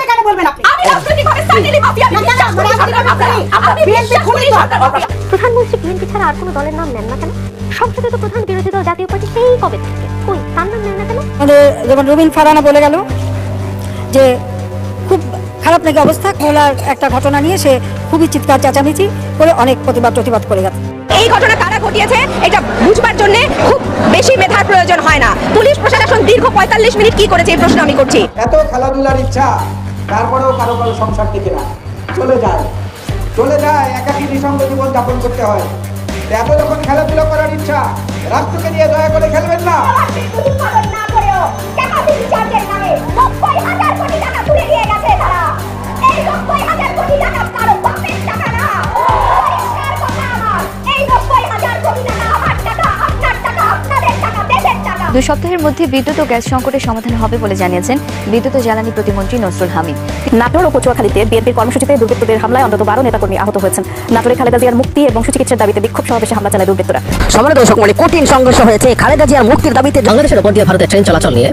কেন বলবেন আপনি? আমি রাজনৈতিকভাবে সাইডলি মাফিয়া প্রধানমন্ত্রী বিএনপি ছাড়া আর কোনো দলের নাম নেন না কেন? সংসদে তো প্রধান বিরোধী দল জাতীয় পার্টি সেই কবে থেকে, কই তার নাম নেন না কেন? আমাদের যেমন রুবিন ফারহানা বলে গেল যে খুব খারাপ নাকি অবস্থা, খোলার একটা ঘটনা নিয়ে সে খুবই চিৎকার চেঁচামেচি করে অনেক প্রতিবাদ করে গেছে। এই ঘটনা কারা ঘটিয়েছে এটা বুঝবার জন্য খুব বেশি মেধার প্রয়োজন হয় না। পুলিশ প্রশাসন দীর্ঘ ৪৫ মিনিট কি করেছে এই প্রশ্ন আমি করছি। এত খেলাধুলার ইচ্ছা, তারপরেও কারো সংসার টিকে না, চলে যায় একাকী নিঃসঙ্গ জীবন যাপন করতে হয়। এত যখন খেলাধুলা করার ইচ্ছা, রাষ্ট্রকে নিয়ে দয়া করে খেলবেন না। দুই সপ্তাহের মধ্যে বিদ্যুৎ ও গ্যাস সংকটের সমাধান হবে বলে জানিয়েছেন বিদ্যুৎ ও জ্বালানি প্রতিমন্ত্রী নসরুল হামিদ। নাটোর ও পটুয়াখালীতে বিএনপির কর্মসূচিতে দুর্বৃত্তদের হামলায় অন্তত 12 নেতাকর্মী আহত হয়েছেন। নাটোরে খালেদা জিয়ার মুক্তি এবং সুচিকিৎসার দাবিতে বিক্ষোভ সমাবেশে হামলা চালায় দুর্বৃত্তরা। সম্মানিত দর্শক, কঠিন সংঘর্ষ হয়েছে খালেদা জিয়ার মুক্তির দাবিতে। বাংলাদেশের উপর দিয়ে ভারতের ট্রেন চলাচল নিয়ে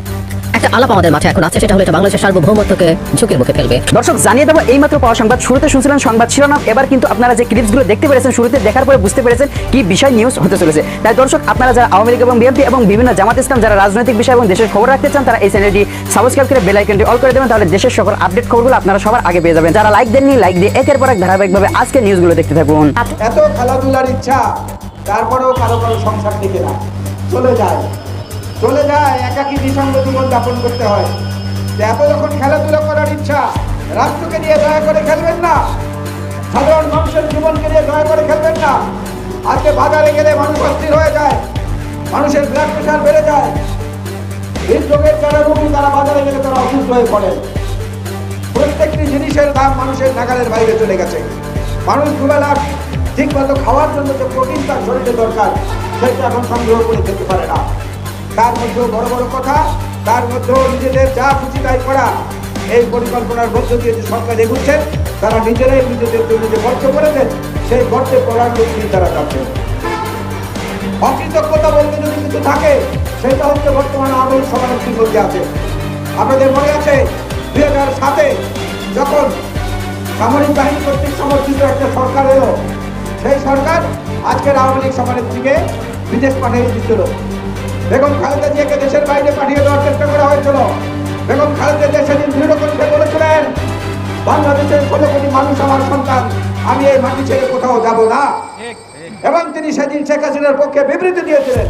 একটা আলাপ আমাদের মাঠে এখন আছে, সেটা হলো বাংলাদেশের সার্বভৌমত্বকে ঝুঁকির মুখে ফেলবে। দর্শক, জানিয়ে দেবো এইমাত্র পাওয়া সংবাদ। শুরুতে শুনছিলেন সংবাদ শিরোনাম, এবার কিন্তু আপনারা যে ক্লিপসগুলো দেখতে পেরেছেন শুরুতে দেখার পরে বুঝতে পেরেছেন কি বিষয় নিউজ হতে চলেছে। তাই দর্শক, আপনারা যারা আওয়ামী লীগ এবং বিএনপি এবং বিভিন্ন জামাত ইসলাম যারা রাজনৈতিক বিষয় এবং দেশের খবর রাখতে চান, তারা এই চ্যানেলটি সাবস্ক্রাইব করে বেল আইকনটি অল করে দেবেন, তাহলে দেশের সকল আপডেট খবরগুলো আপনারা সবার আগে পেয়ে যাবেন। যারা লাইক দেননি, লাইক দিয়ে একের পর এক ধারাবাহিকভাবে আজকে নিউজগুলো দেখতে থাকুন। এত খেলাধুলার ইচ্ছা, তারপরেও কারো সংসার টিকে না, চলে যায় একাকী নিঃসঙ্গ জীবন যাপন করতে হয়। এত যখন খেলাধুলা করার ইচ্ছা, রাষ্ট্রকে নিয়ে দয়া করে খেলবেন না, সাধারণ মানুষের জীবনকে নিয়ে দয়া করে খেলবেন না। আজকে বাজারে গেলে মানুষ অস্থির হয়ে যায়, মানুষের ব্লাড প্রেশার বেড়ে যায়, হৃদরোগের যারা রোগী তারা বাজারে গেলে তারা অসুস্থ হয়ে পড়ে। প্রত্যেকটি জিনিসের দাম মানুষের নাগালের বাইরে চলে গেছে। মানুষ দুবেলা ঠিকমতো খাওয়ার জন্য যে প্রোটিন তার শরীরে দরকার, সেটা এখন সংগ্রহ করে খেতে পারে না। তার মধ্যেও বড় বড় কথা, তার মধ্যেও নিজেদের যা খুশি তাই করা, এই পরিকল্পনার মধ্য দিয়ে যে সরকার এগুচ্ছেন, তারা নিজেরাই নিজেদের জন্য যে গর্ত করেছেন, সেই গর্তে পড়ার জন্যই তারা যাচ্ছেন। অকৃতজ্ঞতা বলতে যদি কিছু থাকে, সেটা হচ্ছে বর্তমান আওয়ামী লীগ সমালোচনার মধ্যে আছে। আপনাদের মনে আছে 2007-এ যখন সামরিক বাহিনী কর্তৃক সমর্থিত একটা সরকার এলো, সেই সরকার আজকের আওয়ামী লীগ সমালোচনাকে বিদেশ পাঠিয়ে দিচ্ছিল। বেগম খালেদা জিয়াকে দেশের বাইরে পাঠিয়ে দেওয়ার চেষ্টা করা হয়েছিল। বেগম খালেদা জিয়া সেদিন দৃঢ় কণ্ঠে বলেছিলেন, বাংলাদেশের 16 কোটি মানুষ আমার সন্তান, আমি এই মাটি ছেড়ে কোথাও যাব না। এবং তিনি সেদিন শেখ হাসিনার পক্ষে বিবৃতি দিয়েছিলেন,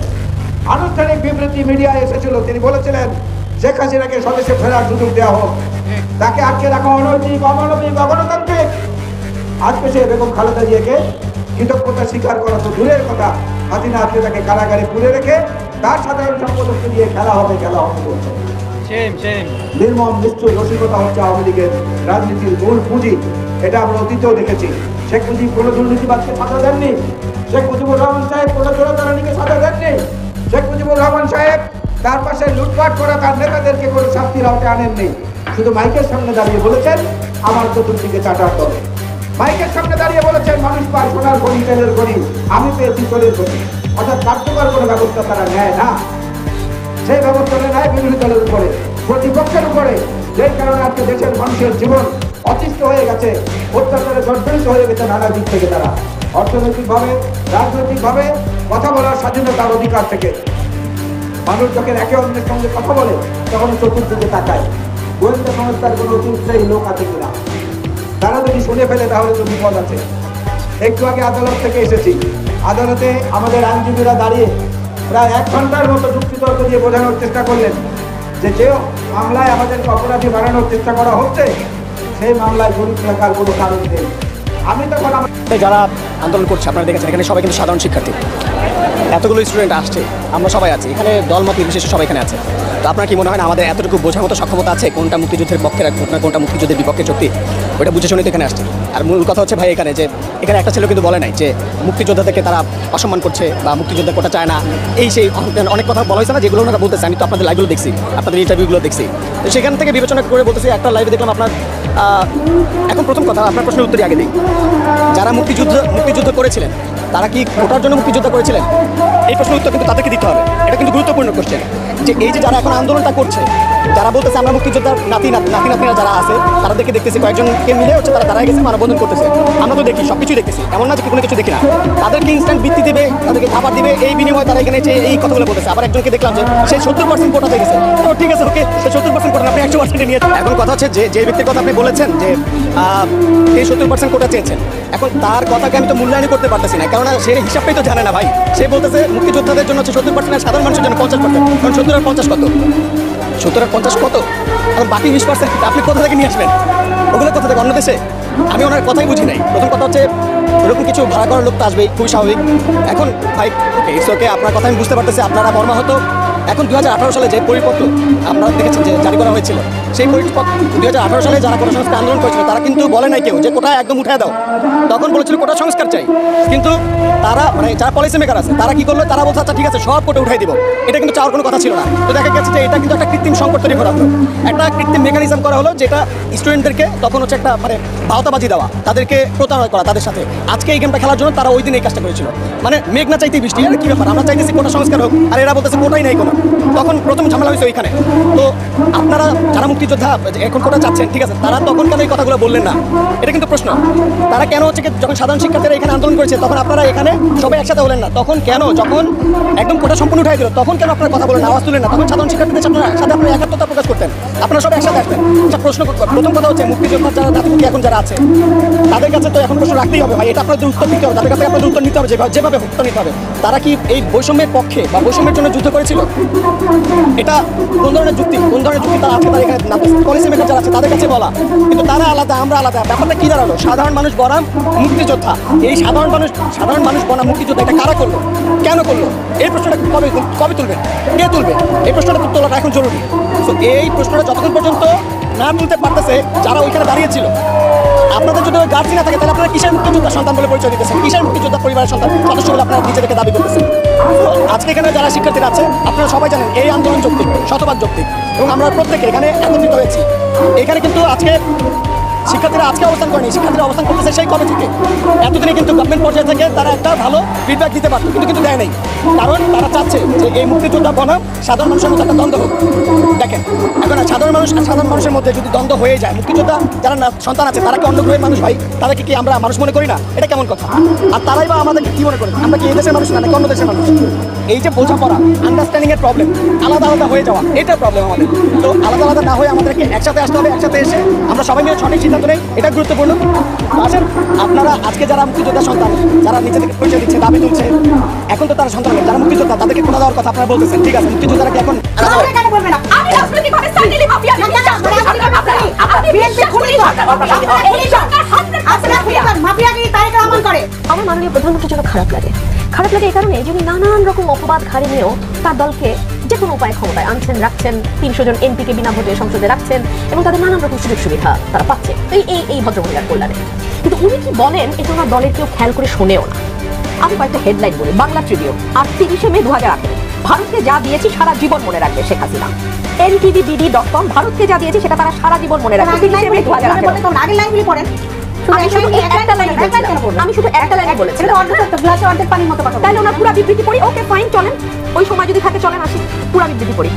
আনুষ্ঠানিক বিবৃতি মিডিয়ায় এসেছিল। তিনি বলেছিলেন শেখ হাসিনাকে স্বদেশে ফেরার সুযোগ দেওয়া হোক, তাকে আটকে রাখা অনৈতিক, অমানবিক, অগণতান্ত্রিক। আজকে সে বেগম খালেদা জিয়াকে কৃতজ্ঞতা স্বীকার করা তো দূরের কথা, হাসিনা আজকে তাকে কারাগারে পুরে রেখে তার সাধারণ সম্পাদককে দিয়ে খেলা হবে বলছে। নির্মম নিশ্চয় রসিকতা হচ্ছে আওয়ামী লীগের রাজনীতির মূল পুঁজি। এটা আমরা অতীতেও দেখেছি। শেখ মুজিব কোনো দুর্নীতিবাদকে সাজা দেননি, শেখ মুজিবুর রহমান সাহেব কোনো চোরাচালানিকে সাজা দেননি, শেখ মুজিবুর রহমান সাহেব তার পাশে লুটপাট করা তার নেতাদেরকে কোনো শাস্তির আওতায় আনেননি। শুধু মাইকের সামনে দাঁড়িয়ে বলেছেন আমার চতুর্দিকে চাটার দলে। মাইকের সামনে দাঁড়িয়ে বলেছেন মানুষ পায় সোনার খনি, তেলের খনি, আমি পেয়েছি চলের খনি। অর্থাৎ কার্যকর কোনো ব্যবস্থা তারা নেয় না। সেই ব্যবস্থাটা নেয় বিরোধী দলের উপরে, প্রতিপক্ষের উপরে। যেই কারণে আজকে দেশের মানুষের জীবন অতিষ্ঠ হয়ে গেছে, অত্যাচারে জর্জরিত হয়ে গেছে নানা দিক থেকে। তারা অর্থনৈতিকভাবে, রাজনৈতিকভাবে কথা বলার স্বাধীনতার অধিকার থেকে মানুষ যখন একে অন্যের সঙ্গে কথা বলে তখন চতুর্দিকে তাকায় গোয়েন্দা সংস্থার কোনো অতিরিক্ত লোক আছে কিনা। তারা যদি শুনে ফেলে তাহলে তো বিপদ আছে। একটু আগে আদালত থেকে এসেছি, আদালতে আমাদের আইনজীবীরা দাঁড়িয়ে প্রায় 1 ঘন্টার মতো যুক্তিতর্ক দিয়ে বোঝানোর চেষ্টা করলেন যে মামলায় আমাদেরকে অপরাধী বানানোর চেষ্টা করা হচ্ছে, সেই মামলায় জড়িত থাকার কোনো কারণ নেই। আমি তখন যারা আন্দোলন করছে আপনারা দেখেছেন, এখানে সবাই কিন্তু সাধারণ শিক্ষার্থী, এতগুলো স্টুডেন্ট আসছে, আমরা সবাই আছি এখানে, দলমত নির্বিশেষে সবাই এখানে আছে। তো আপনার কি মনে হয় না আমাদের এতটুকু বোঝার মতো সক্ষমতা আছে কোনটা মুক্তিযুদ্ধের পক্ষে রাখবো না কোনটা মুক্তিযুদ্ধের বিপক্ষে শক্তি, ওটা বুঝে শুনে তো এখানে আসছে। আর মূল কথা হচ্ছে ভাই এখানে যে এখানে একটা ছেলে কিন্তু বলে নাই যে মুক্তিযোদ্ধা থেকে তারা অসম্মান করছে বা মুক্তিযোদ্ধা কোটা চায় না, এই সেই অনেক কথা বলা হয়েছে না, যেগুলো ওনারা বলতেছে। আমি তো আপনাদের লাইভগুলো দেখছি, আপনাদের ইন্টারভিউগুলো দেখছি, তো সেখান থেকে বিবেচনা করে বলতেছি। একটা লাইভে দেখলাম আপনার, এখন প্রথম কথা আপনার প্রশ্নের উত্তরই আগে দিই, যারা মুক্তিযুদ্ধ করেছিলেন তারা কি কোটার জন্য মুক্তিযুদ্ধ করেছিলেন? এই প্রশ্নের উত্তর কিন্তু তাদেরকে দিতে হবে, এটা কিন্তু গুরুত্বপূর্ণ কোশ্চেন। যে এই যে যারা এখন আন্দোলনটা করছে, যারা বলতেছে আমরা মুক্তিযোদ্ধার নাতিনাতনিরা যারা আছে তাদেরকে দেখতেছি কয়েকজনকে মিলে হচ্ছে তারা দাঁড়ায় গেছে, মানববন্ধন করতেছে। আমরা তো দেখি সব কিছুই দেখতেছি, এমন না যে কোনো কিছু দেখি না। তাদেরকে ইনস্ট্যান্ট বৃত্তি দেবে, তাদেরকে খাবার দিবে, এই বিনিময়ে তারা এখানে এই কথাগুলো বলতেছে। আবার একজনকে দেখলাম যে সে 70% কোটা হয়ে গেছে। তো ঠিক আছে, ওকে, সে 70% কোটা আপনি 100% নিয়ে। এখন কথা হচ্ছে যে ব্যক্তির কথা আপনি বলেছেন যে এই 70% কোটা চেয়েছেন, এখন তার কথাকে আমি তো মূল্যায়ন করতে পারতেছি না, কেননা সে হিসাবটাই তো জানে না ভাই। সে বলতেছে মুক্তিযোদ্ধাদের জন্য হচ্ছে 70% আর সাধারণ মানুষের জন্য 50%। কারণ 70 আর 50 কত? 70 আর 50 কত? এখন বাকি 20% আপনি কোথা থেকে নিয়ে আসবেন? ওগুলো কোথা থেকে? অন্য দেশে? আমি ওনার কথাই বুঝি নাই। প্রথম কথা হচ্ছে এরকম কিছু ভাড়া করার লোক তো আসবেই, খুবই স্বাভাবিক। এখন ভাই ওকে, আপনার কথা আমি বুঝতে পারতেছি, আপনারা মর্মাহত। এখন 2018 সালে যে পরিপত্র আপনারা দেখেছেন যে জারি করা হয়েছিল, সেই পরিপত্র 2018 সালে যারা কোটা সংস্কার আন্দোলন করেছিল তারা কিন্তু বলে নাই কেউ যে কোটা একদম উঠায় দাও। তখন বলেছিল কোটা সংস্কার চাই, কিন্তু তারা মানে যারা পলিসি মেকার আছে তারা কি করলো? তারা বলছে আচ্ছা ঠিক আছে সব কোটা উঠাই দিব। এটা কিন্তু চাওয়ার কোনো কথা ছিল না। তো দেখা গেছে যে এটা কিন্তু একটা কৃত্রিম সংকট তৈরি করা হলো, একটা কৃত্রিম মেকানিজম করা হলো, যেটা স্টুডেন্টদেরকে তখন হচ্ছে একটা মানে ভাওতাবাজি দেওয়া, তাদেরকে প্রতারণা করা তাদের সাথে। আজকে এই গেমটা খেলার জন্য তারা ওই দিন এই কাজটা করেছিল। মানে মেঘ না চাইতেই বৃষ্টি, কি ব্যাপার? আমরা চাইতেছি কোটা সংস্কার হোক, আর এরা বলতেছে কোটাই নাই কোনো। তখন প্রথম ঝামেলা হয়েছে ওইখানে। তো আপনারা যারা মুক্তিযোদ্ধা এখন কোটা চাচ্ছেন, ঠিক আছে, তারা তখন কেন এই কথাগুলো বললেন না? এটা কিন্তু প্রশ্ন। তারা কেন হচ্ছে যখন সাধারণ শিক্ষার্থীরা এখানে আন্দোলন করেছে তখন আপনারা এখানে সবাই একসাথে হলেন না? তখন কেন যখন একদম কোটা সম্পূর্ণ উঠাই দিল তখন কেন আপনারা কথা বলেন, আওয়াজ তুলেন না? তখন সাধারণ শিক্ষার্থীদের সাথে আপনারা একাত্মতা প্রকাশ করতেন, আপনারা সবাই একসাথে আসতেন। আচ্ছা, প্রথম কথা হচ্ছে মুক্তিযোদ্ধা যারা নাতিপুতি এখন যারা আছে তাদের কাছে তো এখন প্রশ্ন রাখতেই হবে ভাই, এটা আপনাদের উত্তর দিতে হবে, তাদের কাছে আপনাদের উত্তর নিতে হবে, যেভাবে উত্তর নিতে হবে। তারা কি এই বৈষম্যের পক্ষে বা বৈষম্যের জন্য যুদ্ধ করেছিল? এটা কোন ধরনের যুক্তি তারা আছে? তারা এখানে পলিসি মেকার যারা আছে তাদের কাছে বলা, কিন্তু তারা আলাদা, আমরা আলাদা। ব্যাপারটা কি দাঁড়ালো? সাধারণ মানুষ বনাম মুক্তিযোদ্ধা। এই সাধারণ মানুষ বনাম মুক্তিযোদ্ধা এটা কারা করলো, কেন করলো? এই প্রশ্নটা কবে তুলবেন, কে তুলবে? এই প্রশ্নটা তোলাটা এখন জরুরি। তো এই প্রশ্নটা যতক্ষণ পর্যন্ত না তুলতে পারতেছে যারা ওইখানে দাঁড়িয়েছিল, আপনাদের যদি ওই গার্জি না থাকে তাহলে আপনারা কিসের মুক্তিযোদ্ধা সন্তান বলে পরিচয় দিতেছেন? কিসের মুক্তিযোদ্ধা পরিবারের সন্তান সদস্য বলে আপনারা নিজেদেরকে দাবি করতেছেন? আজকে এখানে যারা শিক্ষার্থীরা আছে আপনারা সবাই জানেন এই আন্দোলন যৌক্তিক, শতভাগ যৌক্তিক, এবং আমরা প্রত্যেকে এখানে একত্রিত হয়েছি। এখানে কিন্তু আজকে শিক্ষার্থীরা আজকে অবস্থান করেনি, শিক্ষার্থীরা অবস্থান করতেছে সেই কবে থেকে। এতদিনে কিন্তু গভর্নমেন্ট পর্যায়ে থেকে তারা একটা ভালো ফিডব্যাক দিতে পারতো, কিন্তু দেয় নাই। কারণ তারা চাচ্ছে যে এই মুক্তিযোদ্ধা বনাম সাধারণ মানুষের মধ্যে একটা দ্বন্দ্ব হোক। দেখেন, এখন সাধারণ মানুষ আর সাধারণ মানুষের মধ্যে যদি দ্বন্দ্ব হয়ে যায়, মুক্তিযোদ্ধা যারা সন্তান আছে তারা কি অন্য গ্রহের মানুষ ভাই? তাদেরকে কি আমরা মানুষ মনে করি না? এটা কেমন কথা? আর তারাই বা আমাদেরকে কি মনে করে? আমরা কি এই দেশের মানুষ না নাকি অন্য দেশের মানুষ? এই যে বোঝাপড়া, আন্ডারস্ট্যান্ডিং এর প্রবলেম, আলাদা আলাদা হয়ে যাওয়া, এটা প্রবলেম আমাদের। তো আলাদা আলাদা না হয়ে আমাদেরকে একসাথে আসতে হবে, একসাথে এসে আমরা সবাই মিলে সঠিক সিদ্ধান্ত নেই, এটা গুরুত্বপূর্ণ। আসেন, আপনারা আজকে যারা মুক্তিযোদ্ধা সন্তান, যারা নিজেদেরকে পরিচয় দিচ্ছে, দাবি তুলছে, এখন তো তারা সন্তান, যারা মুক্তিযোদ্ধা তাদেরকে কোটা দেওয়ার কথা আপনারা বলতেছেন, ঠিক আছে, মুক্তিযোদ্ধারা কি এখন আমার মাননীয় প্রধানমন্ত্রীর জন্য খারাপ লাগে এই কারণে যিনি নানান রকম অপবাদ ঘাড়ে নিয়েও তার দলকে যে কোনো উপায়ে ক্ষমতায় আনছেন, রাখছেন, 300 জন এমপিকে বিনা ভোটে সংসদে রাখছেন এবং তাদের নানান রকম সুযোগ সুবিধা তারা পাচ্ছে এই ভদ্রমহিলার কল্যাণে। কিন্তু উনি কি বলেন এটা ওনার দলের কেউ খেয়াল করে শোনেও না। আমি কয়েকটা হেডলাইন বলি। বাংলা ট্রিবিউন 38 মে 2018, ভারতকে যা দিয়েছি সারা জীবন মনে রাখবে শেখ হাসিনা। NTVBD.com, ভারতকে যা দিয়েছি সেটা তারা সারা জীবন মনে রাখবে। 30 মে 2018। আগের লাইনগুলি পড়েন। আমি শুধু একটা লাইন বলেছি, অর্ধেক পানির মতো কথা। তাহলে ওনার পুরো বিবৃতি পড়ি। ওকে ফাইন, চলেন, ওই সময় যদি থাকে চলেন আসি, পুরো বিবৃতি পড়ি।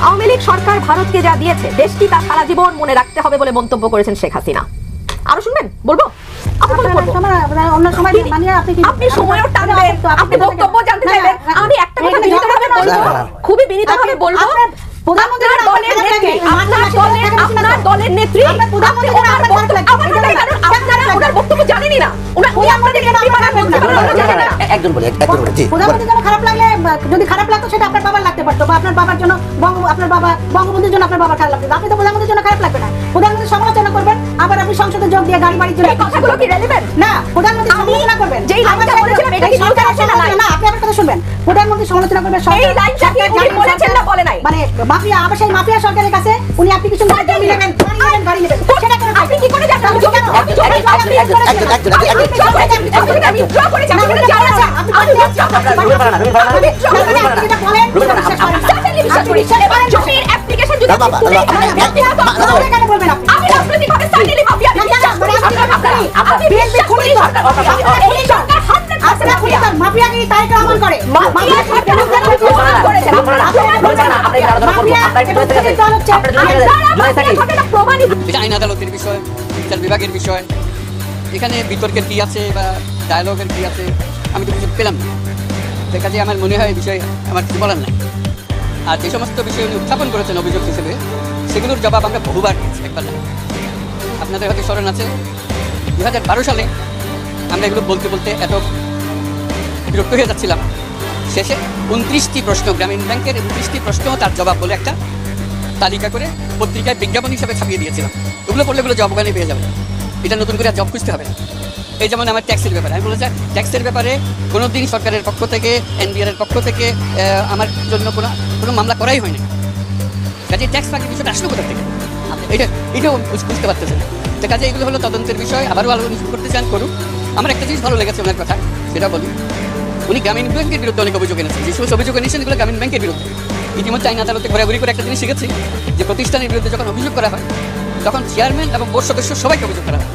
আওয়ামী লীগ সরকার ভারতকে যা দিয়েছে দেশটি তা সারা জীবন মনে রাখতে হবে বলে মন্তব্য করেছেন শেখ হাসিনা। আরো শুনবেন? বলবো? আপনি সময়ও টানবেন, আপনি বক্তব্য জানতে চাইবেন। আমি একটা কথা বিনীতভাবে বলবো, খুবই বিনীতভাবে বলবো, আপনার দলের নেত্রী আপনারা ওনার বক্তব্য জানেনই না। একজন বলে প্রধানমন্ত্রীর জন্য খারাপ লাগলে, যদি খারাপ লাগতো সেটা আপনার বাবার লাগতে পারতো, বা আপনার বাবার জন্য আপনার বাবা বঙ্গবন্ধুর জন্য আপনার বাবার খারাপ লাগতো। আপনি তো প্রধানমন্ত্রীর জন্য খারাপ লাগবে না। প্রধানমন্ত্রী সমালোচনা করবেন, আবার আপনি সংসদে যোগ দিয়ে গাড়ি বাড়ির জন্য কথাগুলো কি রেলেভেন্ট না? প্রধানমন্ত্রী সমালোচনা করবেন, যেই লাইনটা বলেছিলাম এটা কি সরকার আছে না? আপনি আমার কথা শুনবেন। প্রধানমন্ত্রী সমালোচনা করবেন, এই লাইনটা কি উনি বলেছেন না বলে নাই? মানে মাফিয়া, আবাসিক মাফিয়া সরকারের কাছে উনি আপনি কিছু জমি নেবেন, গাড়ি নেবেন, সেটা করে আপনি কি করে জানেন? আপনি মাফিয়াগিরি তারেক রহমান করে, আলোচনা করবো। আপনার একটু জুলাই থেকে আছে, আপনার জুলাই থেকে এটা আইন আদালতের বিষয়, বিচার বিভাগের বিষয়। এখানে বিতর্কের কি আছে বা ডায়ালগের কি আছে আমি তো কিছু পেলাম না। সে কাজে আমার মনে হয় এই বিষয়ে আমার কিছু বলার নাই। আর যে সমস্ত বিষয় উনি উত্থাপন করেছেন অভিযোগ হিসেবে, সেগুলোর জবাব আমরা বহুবার দিয়েছি, একবার না। আপনাদের হয়তো স্মরণ আছে 2012 সালে আমরা এগুলো বলতে বলতে এত বিরক্ত হয়ে যাচ্ছিলাম, শেষে 29টি প্রশ্ন, গ্রামীণ ব্যাংকের 29টি প্রশ্ন তার জবাব বলে একটা তালিকা করে পত্রিকায় বিজ্ঞাপন হিসাবে ছাপিয়ে দিয়েছিলাম। ওগুলো পড়লে এগুলো জব ওখানে পেয়ে যাবে, এটা নতুন করে জব খুঁজতে হবে না। এই যেমন আমার ট্যাক্সের ব্যাপারে আমি বলেছি, ট্যাক্সের ব্যাপারে কোনো দিন সরকারের পক্ষ থেকে, এনবিআর এর পক্ষ থেকে আমার জন্য কোনো মামলা করাই হয়নি। কাজে ট্যাক্স ফাঁকি বিষয়টা আসলো কোথা থেকে, এটাও বুঝতে পারতেছেন। তো কাজে এগুলো হলো তদন্তের বিষয়, আবারও আলোচনা করতে চান করুন। আমার একটা জিনিস ভালো লেগেছে ওনার কথা, সেটা বলি। উনি গ্রামীণ ব্যাংকের বিরুদ্ধে অনেক অভিযোগ এনেছেন, যে সমস্ত অভিযোগ এনেছেন এগুলো গ্রামীণ ব্যাংকের বিরুদ্ধে। ইতিমধ্যে আইন আদালতে ঘোরাঘুরি করে একটা জিনিস শিখেছি, যে প্রতিষ্ঠানের বিরুদ্ধে যখন অভিযোগ করা হয় তখন চেয়ারম্যান এবং বোর্ড সদস্য সবাইকে অভিযোগ করা হয়।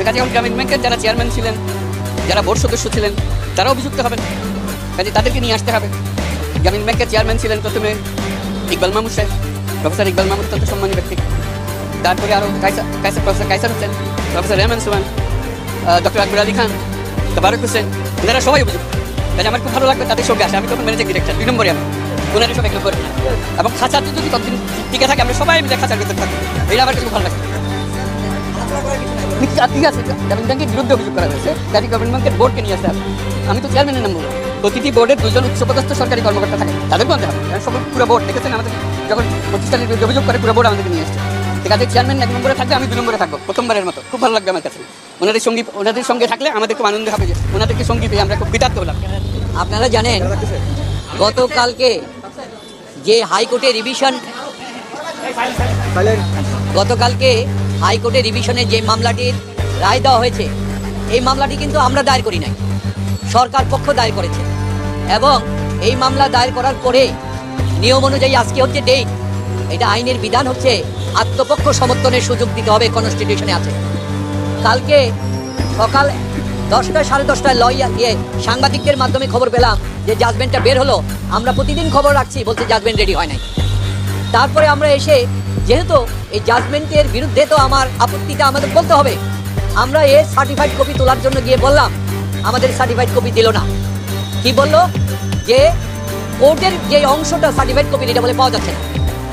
কাজে এখন গ্রামীণ ব্যাংকের যারা চেয়ারম্যান ছিলেন, যারা বোর্ড সদস্য ছিলেন, তারা অভিযুক্ত হবেন। কাজে তাদেরকে নিয়ে আসতে হবে। গ্রামীণ ব্যাংকের চেয়ারম্যান ছিলেন প্রথমে ইকবাল মাহমুদ সাহেব, প্রফেসর ইকবাল মাহমুদ অত্যন্ত সম্মানী ব্যক্তি। তারপরে আরও প্রফেসর কাইসার হোসেন, প্রফেসর রেহমান সুমান, ডক্টর আকবর আলী খান, তাবারক হোসেন, এনারা সবাই অভিযুক্ত। কাজে আমার খুব ভালো লাগবে তাদের সঙ্গে আসে। আমি তখন ম্যানেজিং ডিরেক্টর 2 নম্বরে, আমি ওনারা সব 1 নম্বরে, এবং খাঁচাতে যদি ততদিন টিকে থাকে আমরা সবাই মিলে খাঁচার ভিতরে থাকবো, এটা আমার খুব ভালো লাগে। ঠিক আছে, গ্রামীণ ব্যাংকের বিরুদ্ধে অভিযোগ করা হয়েছে, কাজে গ্রামীণ ব্যাংকের বোর্ডকে নিয়ে আসতে হবে। আমি তো চেয়ারম্যানের নাম বলবো, প্রতিটি বোর্ডের 2 জন উচ্চপদস্থ সরকারি কর্মকর্তা থাকে, তাদেরকে আনতে হবে। কারণ সব পুরো বোর্ড দেখেছেন আমাদের যখন প্রতিষ্ঠানের বিরুদ্ধে অভিযোগ করে পুরো বোর্ড আমাদেরকে নিয়ে আসছে। কাজে চেয়ারম্যান 1 নম্বরে থাকবে, আমি 2 নম্বরে থাকবো, প্রথমবারের মতো। খুব ভালো লাগবে আমার কাছে। ওনাদের সঙ্গে থাকলে আমাদের খুব আনন্দ হবে, যে ওনাদেরকে সঙ্গী পেয়ে আমরা খুব কৃতার্থ হলাম। আপনারা জানেন গতকালকে যে হাইকোর্টে রিভিশনের যে মামলাটির রায় দেওয়া হয়েছে, এই মামলাটি কিন্তু আমরা দায়ের করি নাই, সরকার পক্ষ দায়ের করেছে। এবং এই মামলা দায়ের করার পরে নিয়ম অনুযায়ী আজকে হচ্ছে ডেট, এটা আইনের বিধান হচ্ছে আত্মপক্ষ সমর্থনের সুযোগ দিতে হবে, কনস্টিটিউশনে আছে। কালকে সকাল 10টা 10:30 সাংবাদিকদের মাধ্যমে খবর পেলাম যে জাজমেন্টটা বের হলো। আমরা প্রতিদিন খবর রাখছি, বলছে জাজমেন্ট রেডি হয় নাই। তারপরে আমরা এসে, যেহেতু এই জাজমেন্টের বিরুদ্ধে তো আমার আপত্তিটা আমাদের বলতে হবে, আমরা এর সার্টিফাইড কপি তোলার জন্য গিয়ে বললাম, আমাদের সার্টিফাইড কপি দিল না। কি বললো, যে কোর্টের যে অংশটা সার্টিফাইড কপি, এটা বলে পাওয়া যাচ্ছে না।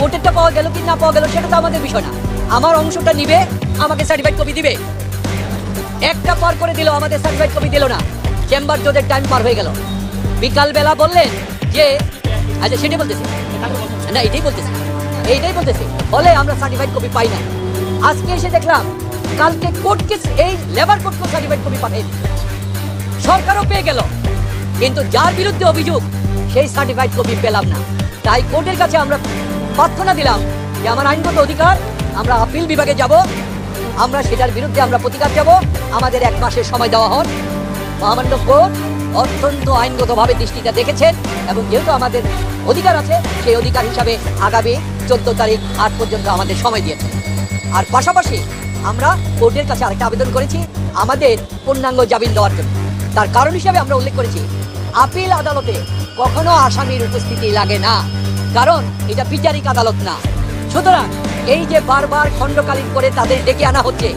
কোর্টেরটা পাওয়া গেল কি না পাওয়া গেল সেটা তো আমাদের বিষয় না, আমার অংশটা নিবে, আমাকে সার্টিফাইড কপি দিবে। একটা পার করে দিল, আমাদের সার্টিফাইড কপি দিল না। চেম্বার জজের টাইম পার হয়ে গেল। বিকালবেলা বললেন যে, আচ্ছা সেটাই বলতেছি না, এইটাই বলতেছি বলে আমরা সার্টিফাইড কপি পাই না। আজকে এসে দেখলাম কালকে কোর্টকে, এই লেবার কোর্টকে সার্টিফাইড কপি পাঠিয়ে দিচ্ছে, সরকারও পেয়ে গেল, কিন্তু যার বিরুদ্ধে অভিযোগ সেই সার্টিফাইড কপি পেলাম না। তাই কোর্টের কাছে আমরা প্রার্থনা দিলাম যে আমার আইনগত অধিকার, আমরা আপিল বিভাগে যাব, আমরা সেটার বিরুদ্ধে আমরা প্রতিকার যাব, আমাদের 1 মাসের সময় দেওয়া হন। মহামান্য কোর্ট অত্যন্ত আইনগতভাবে দৃষ্টিটা দেখেছেন, এবং যেহেতু আমাদের অধিকার আছে, সেই অধিকার হিসাবে আগামী 14 তারিখ 8 পর্যন্ত আমাদের সময় দিয়েছে। আর পাশাপাশি আমরা কোর্টের কাছে আরেকটা আবেদন করেছি, আমাদের পূর্ণাঙ্গ জামিন দেওয়ার জন্য। তার কারণ হিসাবে আমরা উল্লেখ করেছি, আপিল আদালতে কখনো আসামির উপস্থিতি লাগে না, কারণ এটা বিচারিক আদালত না। সুতরাং এই যে বারবার খণ্ডকালীন করে তাদের ডেকে আনা হচ্ছে,